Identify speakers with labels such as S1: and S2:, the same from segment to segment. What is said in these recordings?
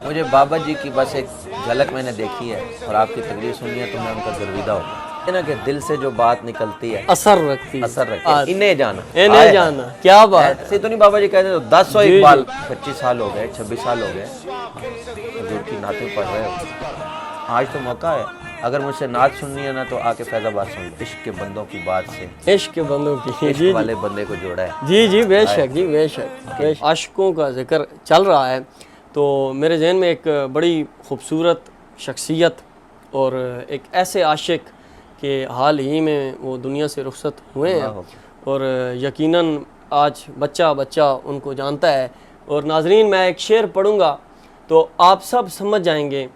S1: مجھے بابا جی کی بس ایک جھلک میں نے دیکھی ہے اور آپ کی تقریر سنی ہے تو میں ان کا گرویدہ ہوں ہے نا کہ دل سے جو بات نکلتی ہے
S2: اثر رکھتی
S1: ہے انہیں جانا
S2: انہیں جانا کیا بات
S1: ایسے تو نہیں بابا جی کہتے تو 10 سو اقبال 25 سال ہو گئے 26 سال ہو گئے حضور کی نعتیں پڑھ رہے ہو. آج تو موقع ہے اگر مجھ سے نعت سننی ہے نا تو آ کے فیض آباد سن لو. عشق کے بندوں کی بات سے
S2: عشق کے بندوں کی
S1: عشق والے بندے کو جوڑا ہے.
S2: جی جی بے شک جی بے شک. عاشقوں کا ذکر چل رہا ہے تو میرے ذہن میں ایک بڑی خوبصورت شخصیت اور ایک ایسے عاشق کہ حال ہی میں وہ دنیا سے رخصت ہوئے ہیں اور یقیناً آج بچہ بچہ ان کو جانتا ہے. اور ناظرین میں ایک شعر پڑھوں گا تو آپ سب سمجھ جائیں گے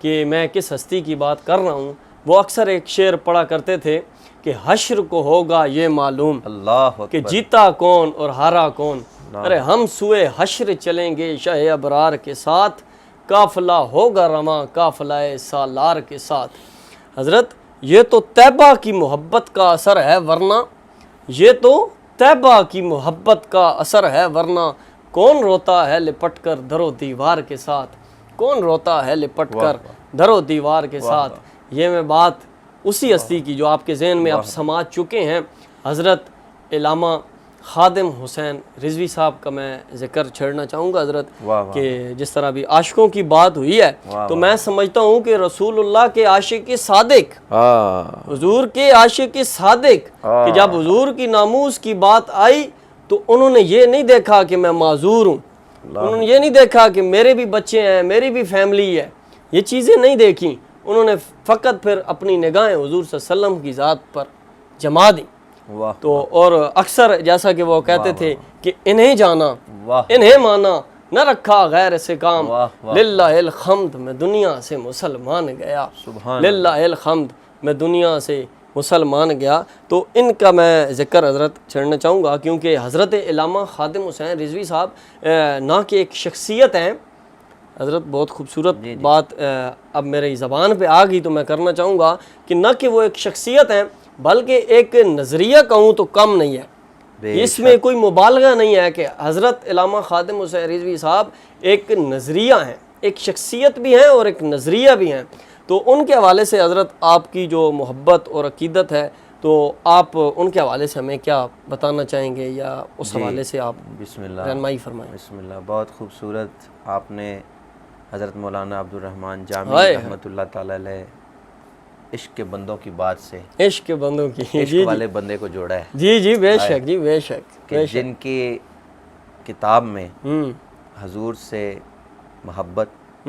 S2: کہ میں کس ہستی کی بات کر رہا ہوں. وہ اکثر ایک شعر پڑھا کرتے تھے کہ حشر کو ہوگا یہ معلوم
S1: اللہ
S2: کہ جیتا کون اور ہارا کون. ارے ہم سوئے حشر چلیں گے شہ ابرار کے ساتھ قافلہ ہوگا رواں قافلہ سالار کے ساتھ. حضرت یہ تو طیبہ کی محبت کا اثر ہے ورنہ یہ تو طیبہ کی محبت کا اثر ہے ورنہ کون روتا ہے لپٹ کر در و دیوار کے ساتھ کون روتا ہے لپٹ کر در و دیوار کے ساتھ. یہ میں بات اسی ہستی کی جو آپ کے ذہن میں آپ سماج چکے ہیں حضرت علامہ خادم حسین رضوی صاحب کا میں ذکر چھیڑنا چاہوں گا حضرت کہ جس طرح بھی عاشقوں کی بات ہوئی ہے تو میں سمجھتا ہوں کہ رسول اللہ کے عاشق صادق حضور کے عاشق صادق کہ جب حضور کی ناموس کی بات آئی تو انہوں نے یہ نہیں دیکھا کہ میں معذور ہوں, انہوں نے یہ نہیں دیکھا کہ میرے بھی بچے ہیں میری بھی فیملی ہے, یہ چیزیں نہیں دیکھیں. انہوں نے فقط پھر اپنی نگاہیں حضور صلی اللہ علیہ وسلم کی ذات پر جما دیں. تو اور اکثر جیسا کہ وہ کہتے تھے کہ انہیں جانا انہیں مانا نہ رکھا غیر سے کام للہ الحمد میں دنیا سے مسلمان گیا للہ الحمد میں دنیا سے مسلمان گیا. تو ان کا میں ذکر حضرت چھڑنا چاہوں گا کیونکہ حضرت علامہ خادم حسین رضوی صاحب نہ کہ ایک شخصیت ہیں حضرت, بہت خوبصورت بات اب میری زبان پہ آ گئی تو میں کرنا چاہوں گا کہ نہ کہ وہ ایک شخصیت ہیں بلکہ ایک نظریہ کہوں تو کم نہیں ہے. اس میں کوئی مبالغہ نہیں ہے کہ حضرت علامہ خادم حسین رضوی صاحب ایک نظریہ ہیں, ایک شخصیت بھی ہیں اور ایک نظریہ بھی ہیں. تو ان کے حوالے سے حضرت آپ کی جو محبت اور عقیدت ہے تو آپ ان کے حوالے سے ہمیں کیا بتانا چاہیں گے یا اس حوالے سے آپ
S1: بسم اللہ
S2: رہنمائی فرمائیں.
S1: بسم اللہ. بہت خوبصورت آپ نے حضرت مولانا عبدالرحمن جامی رحمۃ اللہ تعالی علیہ عشق کے بندوں کی بات سے
S2: عشق کے بندوں کی
S1: عشق والے بندے کو جوڑا ہے.
S2: جی جی بے شک جی بے شک
S1: کہ جن کی کتاب میں حضور سے محبت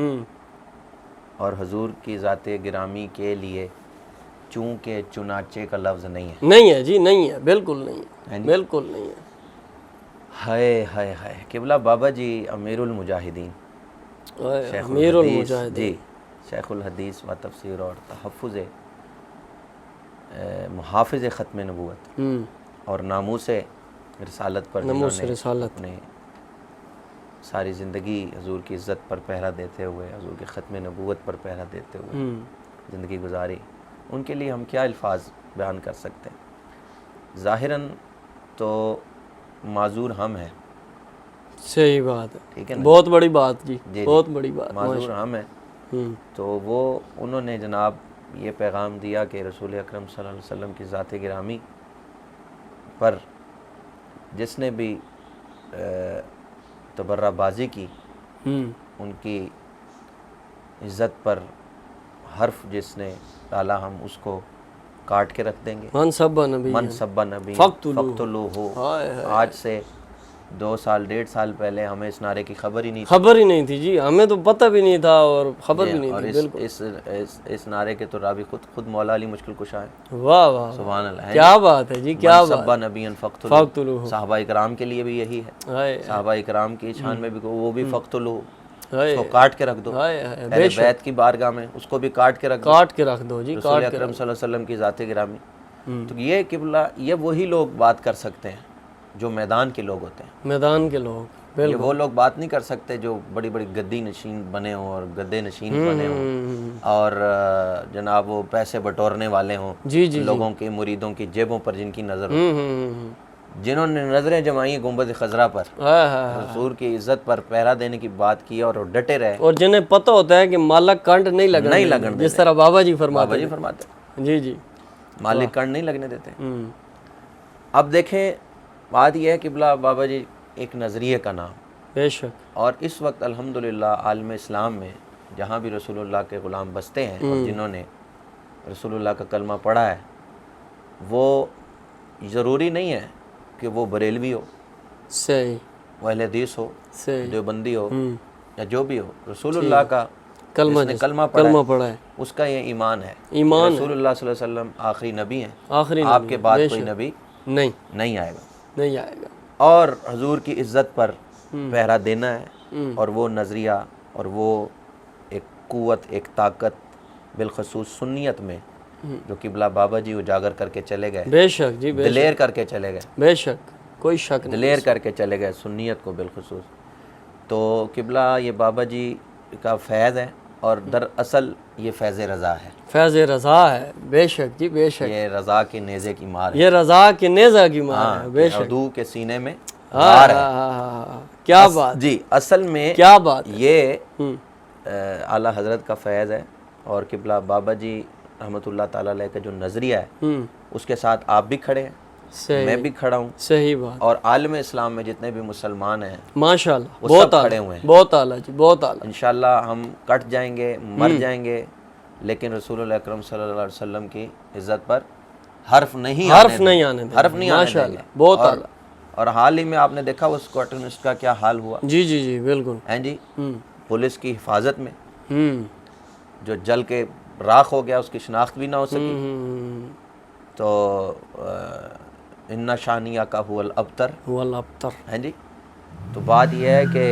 S1: اور حضور کی ذات گرامی کے لیے چونکہ چنانچہ کا لفظ نہیں
S2: ہے جی, نہیں ہے, بالکل نہیں ہے, بالکل نہیں ہے.
S1: ہائے ہائے ہائے قبلہ بابا جی امیر المجاہدین
S2: امیر المجاہدین
S1: جی شیخ الحدیث و تفسیر اور تحفظ محافظ ختم نبوت اور ناموس رسالت پر اپنے ساری زندگی حضور کی عزت پر پہرا دیتے ہوئے حضور کے ختم نبوت پر پہرا دیتے ہوئے زندگی گزاری, ان کے لیے ہم کیا الفاظ بیان کر سکتے ہیں. ظاہراً تو معذور ہم ہیں,
S2: صحیح بات ہے,
S1: ٹھیک ہے,
S2: بہت بڑی بات جی, بہت بڑی بات,
S1: معذور ہم ہیں. تو وہ انہوں نے جناب یہ پیغام دیا کہ رسول اکرم صلی اللہ علیہ وسلم کی ذات گرامی پر جس نے بھی تبرہ بازی کی ان کی عزت پر حرف جس نے ڈالا ہم اس کو کاٹ کے رکھ دیں گے. من سب نبی فقتلوہ ہو. آج سے 2 سال 1.5 سال پہلے ہمیں اس نعرے کی خبر ہی نہیں
S2: تھی جی, ہمیں تو پتہ بھی نہیں تھا اور خبر بھی نہیں تھی.
S1: بالکل اس نعرے کے تو راوی خود مولا علی مشکل کشا ہے.
S2: واہ واہ
S1: سبحان اللہ,
S2: کیا بات ہے جی, کیا بات.
S1: سب نبی فقتلوہ. صحابہ کرام کے لیے بھی یہی ہے, صحابہ کرام کی شان میں بھی وہ بھی فقتلوہ, اس کو کاٹ کے رکھ دو. اہل بیت کی بارگاہ میں اس کو بھی کاٹ کے رکھ
S2: دو جی,
S1: رسول اکرم صلی اللہ علیہ وسلم کی ذات گرامی. تو یہ قبلہ یہ وہی لوگ بات کر سکتے ہیں جو میدان کے لوگ ہوتے ہیں,
S2: میدان کے لوگ.
S1: یہ وہ لوگ بات نہیں کر سکتے جو بڑی بڑی گدی نشین بنے ہوں اور گدے نشین بنے ہوں اور جناب وہ پیسے بٹورنے والے ہوں, لوگوں کے مریدوں کی جیبوں پر جن کی نظر ہو. جنہوں نے نظریں جمائی گنبد خضرا پر، حضور کی عزت پر پہرا دینے کی بات کی اور وہ ڈٹے رہے،
S2: اور جنہیں پتہ ہوتا ہے کہ مالک کنڈ نہیں لگنے جس طرح بابا جی فرماتے جی جی
S1: مالک کنڈ نہیں لگنے دیتے۔ اب دیکھیں بات یہ ہے کہ بلا بابا جی ایک نظریے کا نام،
S2: بے شک،
S1: اور اس وقت الحمدللہ عالم اسلام میں جہاں بھی رسول اللہ کے غلام بستے ہیں اور جنہوں نے رسول اللہ کا کلمہ پڑھا ہے، وہ ضروری نہیں ہے کہ وہ بریلوی ہو،
S2: صحیح،
S1: وہ اہل حدیث ہو،
S2: صحیح،
S1: دیوبندی ہو یا جو بھی ہو، رسول اللہ کا
S2: کلمہ
S1: جس نے کلمہ پڑھا ہے اس کا یہ ایمان ہے، رسول اللہ صلی اللہ علیہ وسلم آخری نبی ہیں، آپ کے بعد کوئی نبی نہیں آئے گا، اور حضور کی عزت پر پہرا دینا ہے، اور وہ نظریہ اور وہ ایک قوت، ایک طاقت بالخصوص سنیت میں جو قبلہ بابا جی اجاگر کر کے چلے گئے،
S2: بے شک جی،
S1: دلیر کر کے چلے گئے،
S2: بے شک کوئی شک نہیں،
S1: دلیر کر کے چلے گئے سنیت کو بالخصوص، تو قبلہ یہ بابا جی کا فیض ہے، اور دراصل یہ فیض رضا ہے،
S2: فیض رضا ہے، بے شک جی، بے شک،
S1: یہ رضا کے نیزے کی مار ہے،
S2: یہ رضا کے نیزہ کی مار ہے، بے شک،
S1: عدو کے سینے میں غار ہے،
S2: کیا بات
S1: جی، اصل میں
S2: کیا بات
S1: یہ اعلیٰ حضرت کا فیض ہے، اور قبلہ بابا جی رحمۃ اللہ تعالیٰ علیہ کا جو نظریہ ہے اس کے ساتھ آپ بھی کھڑے ہیں، میں بھی کھڑا ہوں،
S2: صحیح بات،
S1: اور عالم اسلام میں جتنے بھی مسلمان ہیں
S2: ماشاءاللہ
S1: وہ سب کھڑے ہوئے ہیں،
S2: بہت اعلیٰ جی، بہت اعلیٰ،
S1: انشاءاللہ ہم کٹ جائیں گے، مر جائیں گے، لیکن رسول اللہ اکرم صلی اللہ علیہ وسلم کی عزت پر حرف نہیں آنے دیں گے،
S2: بہت اعلیٰ،
S1: اور حال ہی میں آپ نے دیکھا اس کارٹونسٹ کا کیا حال ہوا،
S2: جی جی جی بالکل،
S1: ہیں جی، پولیس کی حفاظت میں جو جل کے راکھ ہو گیا، اس کی شناخت بھی نہ ہو سکی، تو ان شانیہ کا هو الابتر، ہیں جی، تو بات یہ ہے کہ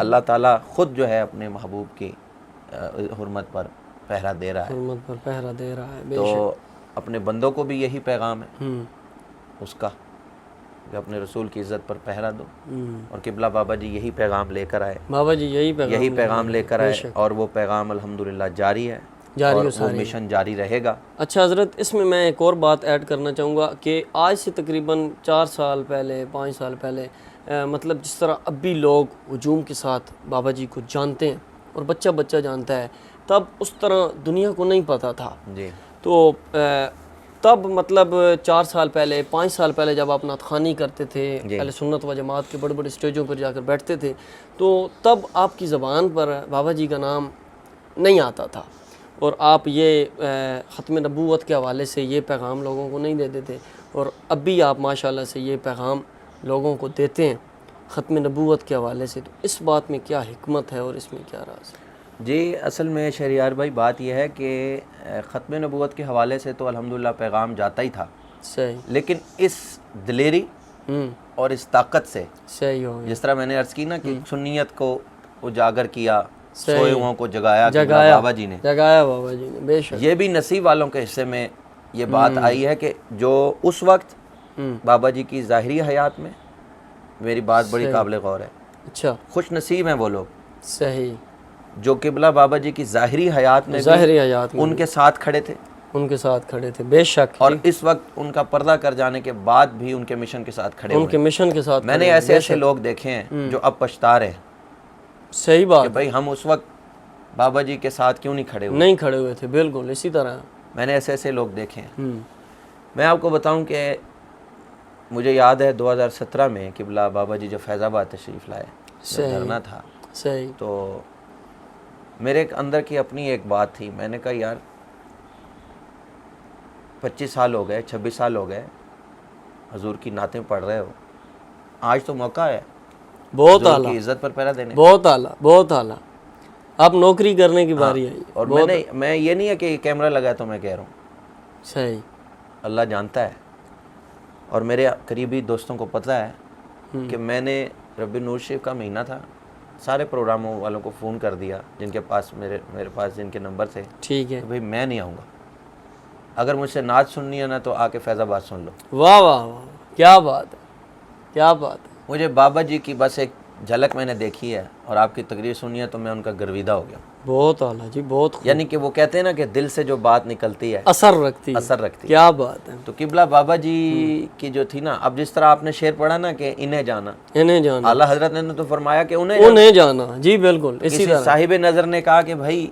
S1: اللہ تعالیٰ خود جو ہے اپنے محبوب کی حرمت پر پہرا دے رہا ہے،
S2: حرمت پر پہرا دے رہا ہے،
S1: تو اپنے بندوں کو بھی یہی پیغام ہے اس کا کہ اپنے رسول کی عزت پر پہرا دو، اور قبلہ بابا جی یہی پیغام لے کر آئے،
S2: بابا جی یہی
S1: پیغام لے کر آئے، اور وہ پیغام الحمدللہ جاری ہے، اور وہ مشن جاری رہے گا۔
S2: اچھا حضرت، اس میں میں ایک اور بات ایڈ کرنا چاہوں گا کہ آج سے تقریباً 4 سال پہلے 5 سال پہلے مطلب جس طرح اب بھی لوگ ہجوم کے ساتھ بابا جی کو جانتے ہیں اور بچہ بچہ جانتا ہے، تب اس طرح دنیا کو نہیں پتہ تھا،
S1: جی،
S2: تو تب مطلب 4 سال پہلے 5 سال پہلے جب آپ نعت خوانی کرتے تھے، اہل سنت و جماعت کے بڑے بڑے اسٹیجوں پر جا کر بیٹھتے تھے، تو تب آپ کی زبان پر بابا جی کا نام نہیں آتا تھا، اور آپ یہ ختم نبوت کے حوالے سے یہ پیغام لوگوں کو نہیں دیتے تھے، اور اب بھی آپ ماشاءاللہ سے یہ پیغام لوگوں کو دیتے ہیں ختم نبوت کے حوالے سے، تو اس بات میں کیا حکمت ہے اور اس میں کیا راز ہے؟
S1: جی، اصل میں شہریار بھائی بات یہ ہے کہ ختم نبوت کے حوالے سے تو الحمدللہ پیغام جاتا ہی تھا،
S2: صحیح،
S1: لیکن اس دلیری اور اس طاقت سے،
S2: صحیح ہو گیا،
S1: جس طرح میں نے عرض کی نا کہ سنیت کو اجاگر کیا، سوئے ہوں کو جگایا بابا جی نے،
S2: بے شک،
S1: یہ بھی نصیب والوں کے حصے میں یہ بات آئی ہے کہ جو اس وقت بابا جی کی ظاہری حیات میں، میری بات بڑی قابل غور ہے،
S2: اچھا،
S1: خوش نصیب ہیں وہ لوگ،
S2: صحیح،
S1: جو قبلہ بابا جی کی ظاہری حیات میں ان کے ساتھ کھڑے تھے،
S2: بے شک،
S1: اور اس وقت ان کا پردہ کر جانے کے بعد بھی ان کے مشن کے ساتھ کھڑے ہوئے، میں نے ایسے لوگ دیکھے ہیں جو اب پچھتا رہے ہیں،
S2: صحیح بات
S1: کہ بھائی ہم اس وقت بابا جی کے ساتھ کیوں نہیں کھڑے ہوئے
S2: تھے، بالکل اسی طرح
S1: میں نے ایسے لوگ دیکھے ہیں۔ میں آپ کو بتاؤں کہ مجھے یاد ہے 2017 میں قبلہ بابا جی جو فیض آباد تشریف لائے، دھرنا تھا،
S2: صحیح،
S1: تو میرے اندر کی اپنی ایک بات تھی، میں نے کہا یار 25 سال ہو گئے 26 سال ہو گئے حضور کی نعتیں پڑھ رہے ہو، آج تو موقع ہے
S2: بہت اعلیٰ
S1: کی عزت پر پہرا دینے،
S2: بہت اعلیٰ اب نوکری کرنے کی باری آئی،
S1: اور میں یہ نہیں ہے کہ کیمرہ لگا تو میں کہہ رہا ہوں،
S2: صحیح،
S1: اللہ جانتا ہے، اور میرے قریبی دوستوں کو پتہ ہے کہ میں نے ربی نور شریف کا مہینہ تھا، سارے پروگراموں والوں کو فون کر دیا جن کے پاس میرے پاس جن کے نمبر تھے،
S2: ٹھیک ہے،
S1: کہ بھئی میں نہیں آؤں گا، اگر مجھ سے نعت سننی ہے نا تو آ کے فیض آباد سن لو۔
S2: واہ واہ واہ، کیا بات ہے، کیا بات ہے،
S1: مجھے بابا جی کی بس ایک جھلک میں نے دیکھی ہے، اور آپ کی تقریر سنی ہے تو میں ان کا گرویدہ ہو گیا.
S2: بہت اعلیٰ جی، بہت خوب.
S1: یعنی کہ وہ کہتے ہیں نا کہ دل سے جو بات نکلتی ہے
S2: اثر رکھتی ہے.
S1: اثر رکھتی ہے.
S2: کیا بات ہے.
S1: تو قبلہ بابا جی کی جو تھی نا، اب جس طرح آپ نے شعر پڑھا نا کہ انہیں جانا،
S2: انہیں جانا،
S1: اعلیٰ حضرت نے تو فرمایا کہ انہیں
S2: جانا. جی بالکل اسی
S1: کسی
S2: طرح.
S1: صاحب نظر نے کہا کہ بھائی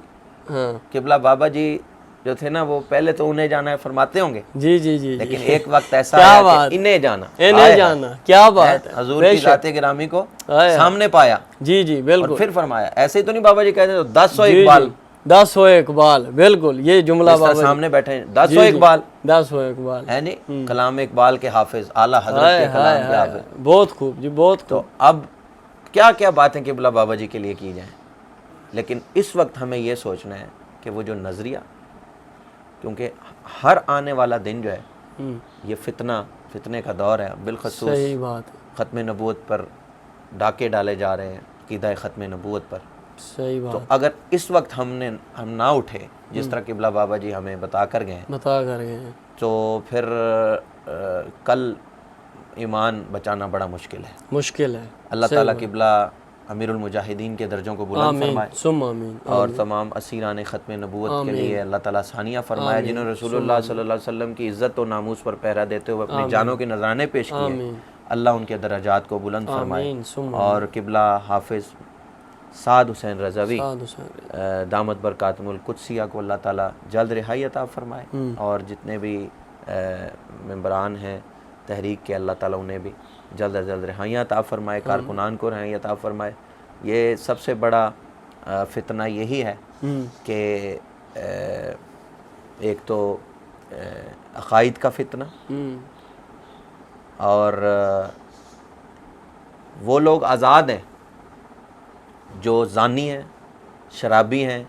S2: ہاں
S1: قبلہ بابا جی جو تھے نا وہ پہلے تو انہیں جانا ہے فرماتے ہوں گے،
S2: جی جی جی
S1: لیکن ایک وقت ایسا
S2: کیا
S1: آیا
S2: بات،
S1: کہ انہیں جانا،
S2: انہیں جانا. کیا بات ہے.
S1: حضور کی ذات گرامی کو سامنے پایا.
S2: جی جی
S1: اور
S2: بالکل.
S1: پھر فرمایا، ایسے ہی تو نہیں بابا جی کہتے ہیں 10 اقبال،
S2: 10 اقبال. بالکل یہ جملہ بابا
S1: سامنے بیٹھے ہیں 10 اقبال،
S2: 10 اقبال
S1: ہے نہیں، کلام اقبال کے حافظ، اعلیٰ حضرت کے کلام کے حافظ.
S2: بہت خوب جی، بہت خوب.
S1: تو اب کیا کیا باتیں قبلہ بابا جی کے لیے کی جائیں، لیکن اس وقت ہمیں یہ سوچنا ہے کہ وہ جو نظریہ، کیونکہ ہر آنے والا دن جو ہے یہ فتنے کا دور ہے، بالخصوص
S2: صحیح بات ہے.
S1: ختم نبوت پر ڈاکے ڈالے جا رہے ہیں، عقیدہ ختم نبوت پر.
S2: صحیح
S1: تو
S2: بات.
S1: اگر اس وقت ہم نہ اٹھے جس طرح قبلہ بابا جی ہمیں بتا کر گئے ہیں، تو پھر کل ایمان بچانا بڑا مشکل ہے. اللہ تعالیٰ قبلہ امیر المجاہدین کے درجوں کو بلند فرمائے،
S2: آمین.
S1: اور تمام اسیران ختم نبوت کے لیے اللہ تعالیٰ ثانیہ فرمائے، جنہوں نے رسول اللہ صلی اللہ علیہ وسلم کی عزت و ناموس پر پہرا دیتے ہوئے اپنی جانوں کے نذرانے پیش کیے. اللہ ان کے درجات کو بلند فرمائے. اور قبلہ حافظ سعد حسین رضوی دامت برکاتہم القدسیہ کو اللہ تعالیٰ جلد رہائی عطا فرمائے، اور جتنے بھی ممبران ہیں تحریک کے، اللہ تعالیٰ انہیں بھی جلد از جلد رہائیاں عطا فرمائے، کارکنان کو رہائی عطا فرمائے. یہ سب سے بڑا فتنہ یہی ہے کہ ایک تو عقائد کا فتنہ، اور وہ لوگ آزاد ہیں جو زانی ہیں، شرابی ہیں،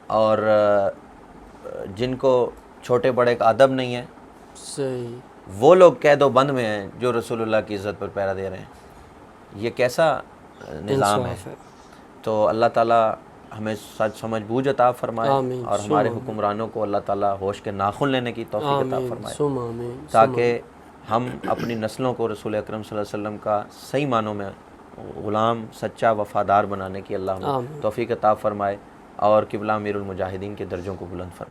S1: اور جن کو چھوٹے بڑے کا ادب نہیں ہے.
S2: صحیح.
S1: وہ لوگ قید و بند میں ہیں جو رسول اللہ کی عزت پر پہرا دے رہے ہیں. یہ کیسا نظام ہے. تو اللہ تعالیٰ ہمیں سچ سمجھ بوجھ عطا فرمائے، اور ہمارے حکمرانوں کو اللہ تعالیٰ ہوش کے ناخن لینے کی توفیق عطا فرمائے، تاکہ ہم اپنی نسلوں کو رسول اکرم صلی اللہ علیہ وسلم کا صحیح معنوں میں غلام، سچا، وفادار بنانے کی اللہ ہمیں توفیق عطا فرمائے، اور قبلہ امیر المجاہدین کے درجوں کو بلند فرمائے.